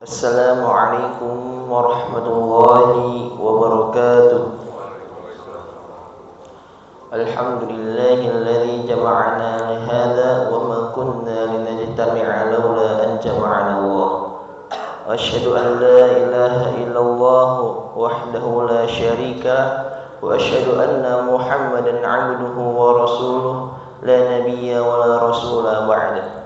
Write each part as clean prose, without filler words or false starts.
Assalamualaikum warahmatullahi wabarakatuh. Alhamdulillahilladzi jama'ana lihada wa ma kunna linajtami'a laula an jama'ana Allah. Asyhadu an la ilaha illallah wahdahu la syarika wa asyhadu anna Muhammadan 'abduhu wa rasuluh la nabiyya wa la rasula ba'da.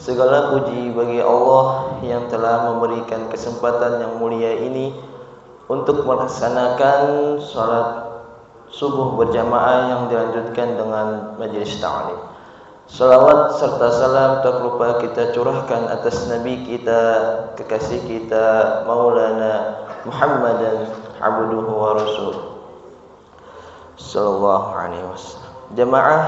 Segala puji bagi Allah yang telah memberikan kesempatan yang mulia ini untuk melaksanakan salat subuh berjamaah yang dilanjutkan dengan majelis ta'lim. Salawat serta salam tak lupa kita curahkan atas Nabi kita, kekasih kita, Maulana Muhammadan abduhu wa rasul sallallahu alaihi wasallam. Jamaah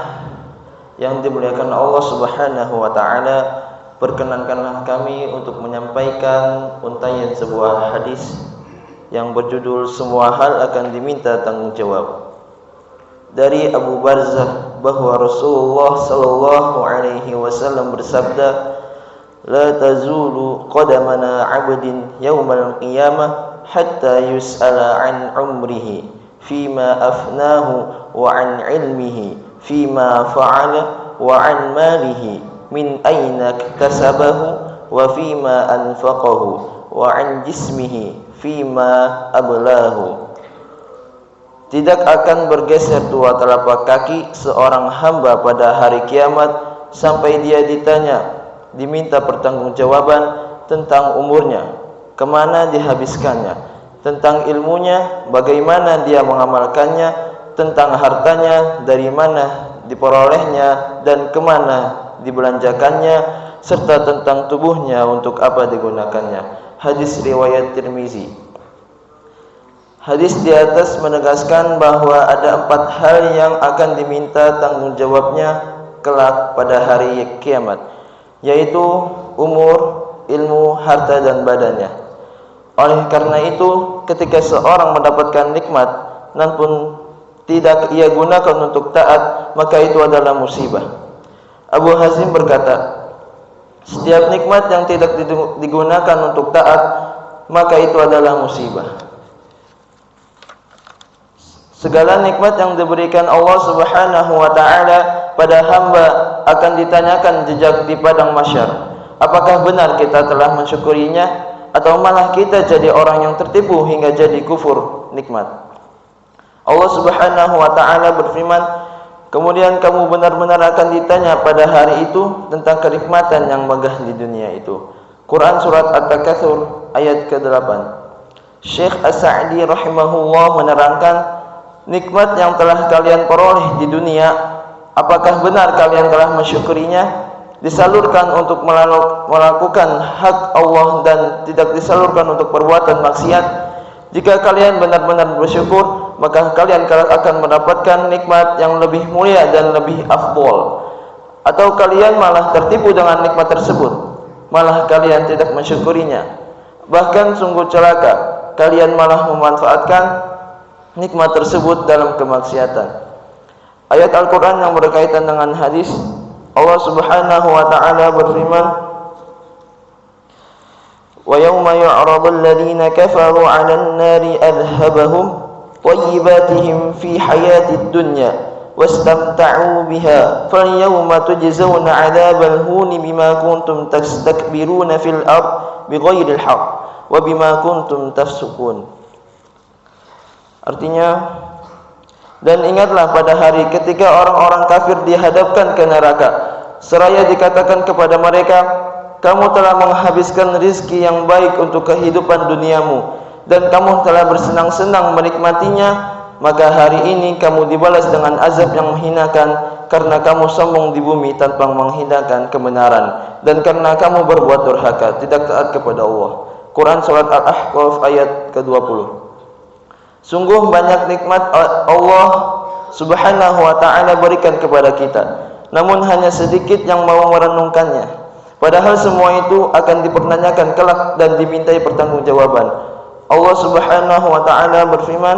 yang dimuliakan Allah Subhanahu wa taala, perkenankanlah kami untuk menyampaikan untayan sebuah hadis yang berjudul semua hal akan diminta tanggung jawab. Dari Abu Barzah bahwa Rasulullah sallallahu alaihi wasallam bersabda, "La tazulu qadamana 'abdin yaumal qiyamah hatta yus'ala 'an umrihi fima afnahu wa 'an 'ilmihi fima fa'ala wa 'an malihi min aina kasabahu wa fima anfaqahu wa 'an jismihi fima ablahu." Tidak akan bergeser dua telapak kaki seorang hamba pada hari kiamat sampai dia diminta pertanggungjawaban tentang umurnya, kemana dihabiskannya, tentang ilmunya, bagaimana dia mengamalkannya, tentang hartanya, dari mana diperolehnya dan kemana dibelanjakannya, serta tentang tubuhnya untuk apa digunakannya. Hadis riwayat Tirmizi. Hadis di atas menegaskan bahwa ada 4 hal yang akan diminta tanggung jawabnya kelak pada hari kiamat, yaitu umur, ilmu, harta dan badannya. Oleh karena itu, ketika seorang mendapatkan nikmat namun tidak ia gunakan untuk taat, maka itu adalah musibah. Abu Hazim berkata, setiap nikmat yang tidak digunakan untuk taat, maka itu adalah musibah. Segala nikmat yang diberikan Allah Subhanahu wa taala pada hamba akan ditanyakan jejak di padang mahsyar. Apakah benar kita telah mensyukurinya atau malah kita jadi orang yang tertipu hingga jadi kufur nikmat? Allah Subhanahu wa taala berfirman, kemudian kamu benar-benar akan ditanya pada hari itu tentang kenikmatan yang megah di dunia itu. Quran surat At-Takatsur ayat ke-8. Syekh As-Sa'di rahimahullah menerangkan, nikmat yang telah kalian peroleh di dunia, apakah benar kalian telah mensyukurinya? Disalurkan untuk melakukan hak Allah dan tidak disalurkan untuk perbuatan maksiat. Jika kalian benar-benar bersyukur, maka kalian akan mendapatkan nikmat yang lebih mulia dan lebih afdol. Atau kalian malah tertipu dengan nikmat tersebut, malah kalian tidak mensyukurinya. Bahkan sungguh celaka, kalian malah memanfaatkan nikmat tersebut dalam kemaksiatan. Ayat Al-Quran yang berkaitan dengan hadis, Allah Subhanahu wa ta'ala berfirman, wa yawma yu'radu alladhina kafaru 'alan nari adhabahum طيباتهم في حياة الدنيا واستمتعوا بها فاليوم تجزون عذاب الهون بما كنتم تستكبرون في الأرض بغير الحق وبما كنتم تفسقون. Artinya, dan ingatlah pada hari ketika orang-orang kafir dihadapkan ke neraka, seraya dikatakan kepada mereka, kamu telah menghabiskan rizki yang baik untuk kehidupan duniamu dan kamu telah bersenang-senang menikmatinya, maka hari ini kamu dibalas dengan azab yang menghinakan karena kamu sombong di bumi tanpa menghinakan kebenaran dan karena kamu berbuat durhaka, tidak taat kepada Allah. Quran surat Al-Ahqaf ayat ke-20. Sungguh banyak nikmat Allah Subhanahu wa ta'ala berikan kepada kita, namun hanya sedikit yang mau merenungkannya. Padahal semua itu akan dipertanyakan kelak dan dimintai pertanggungjawaban. Allah Subhanahu wa ta'ala berfirman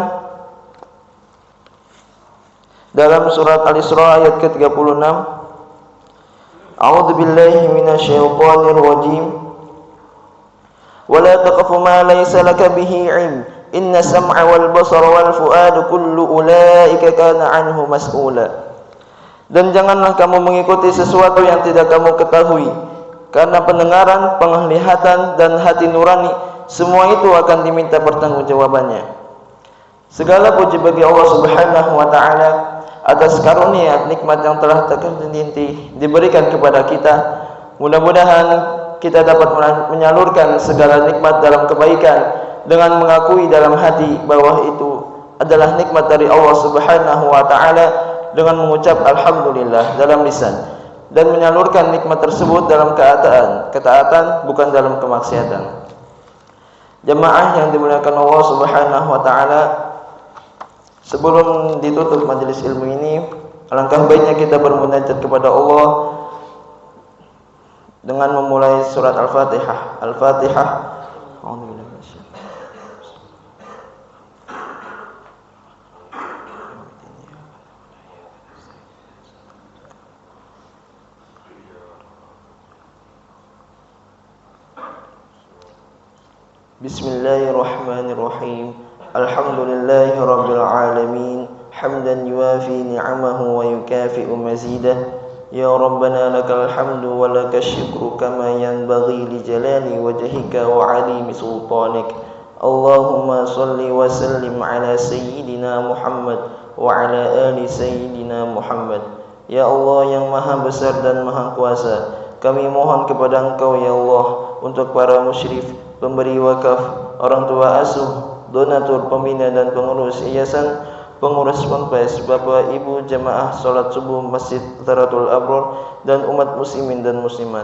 dalam surat Al-Isra ayat ke-36, A'udzu billahi minasyaitonir rajim. ولا تقف ما ليس لك به علم إن السمع والبصر والفؤاد كل أولئك كان عنه مسؤولا. Dan janganlah kamu mengikuti sesuatu yang tidak kamu ketahui, karena pendengaran, penglihatan, dan hati nurani, semua itu akan diminta pertanggungjawabannya. Segala puji bagi Allah Subhanahu wa Ta'ala atas karunia nikmat yang telah terhenti diberikan kepada kita. Mudah-mudahan kita dapat menyalurkan segala nikmat dalam kebaikan dengan mengakui dalam hati bahwa itu adalah nikmat dari Allah Subhanahu wa Ta'ala, dengan mengucap alhamdulillah dalam lisan, dan menyalurkan nikmat tersebut dalam ketaatan bukan dalam kemaksiatan. Jemaah yang dimuliakan Allah Subhanahu wa Ta'ala, sebelum ditutup majelis ilmu ini, alangkah baiknya kita bermunajat kepada Allah dengan memulai surat Al-Fatihah. Al-Fatihah. Bismillahirrahmanirrahim. Alhamdulillahi rabbil alamin, hamdan yuafi ni'amahu wa yukafi'u mazidah. Ya Rabbana lakal hamdu wa lakash syukru kama yanbaghi li jalali wajhika wa 'azimi sultanik. Allahumma salli wa sallim ala sayyidina Muhammad wa ala ali sayyidina Muhammad. Ya Allah yang maha besar dan maha kuasa, kami mohon kepada Engkau ya Allah untuk para musyrif, pemberi wakaf, orang tua asuh, donatur, pembina dan pengurus yayasan, pengurus ponpes, bapak ibu jemaah salat subuh Masjid Taratul Abror, dan umat muslimin dan muslimat,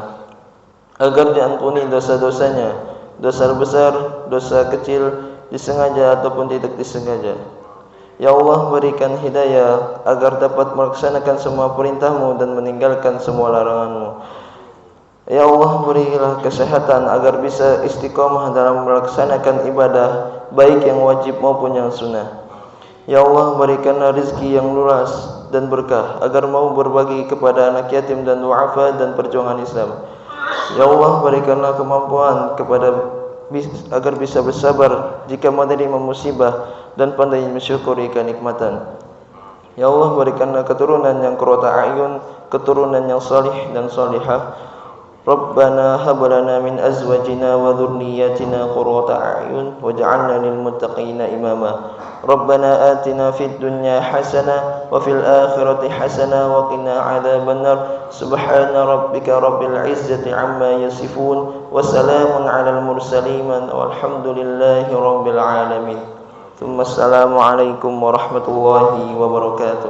agar diampuni dosa-dosanya, dosa besar, dosa kecil, disengaja ataupun tidak disengaja. Ya Allah, berikan hidayah agar dapat melaksanakan semua perintah-Mu dan meninggalkan semua larangan-Mu. Ya Allah, berilah kesehatan agar bisa istiqomah dalam melaksanakan ibadah, baik yang wajib maupun yang sunnah. Ya Allah, berikanlah rezeki yang luas dan berkah agar mau berbagi kepada anak yatim dan du'afa dan perjuangan Islam. Ya Allah, berikanlah kemampuan agar bisa bersabar jika menerima musibah dan pandai mensyukuri kenikmatan. Ya Allah, berikanlah keturunan yang qurrata a'yun, keturunan yang salih dan salihah. Rabbana hab lana min azwajina wa dhurriyyatina qurrata a'yun waj'alna lil muttaqina imama. Rabbana atina fid dunya hasanah wa fil akhirati hasanah wa qina adzabannar. Subhana rabbika rabbil izzati amma yasifun wa salamun 'alal mursalin walhamdulillahi rabbil alamin. Assalamualaikum warahmatullahi wabarakatuh.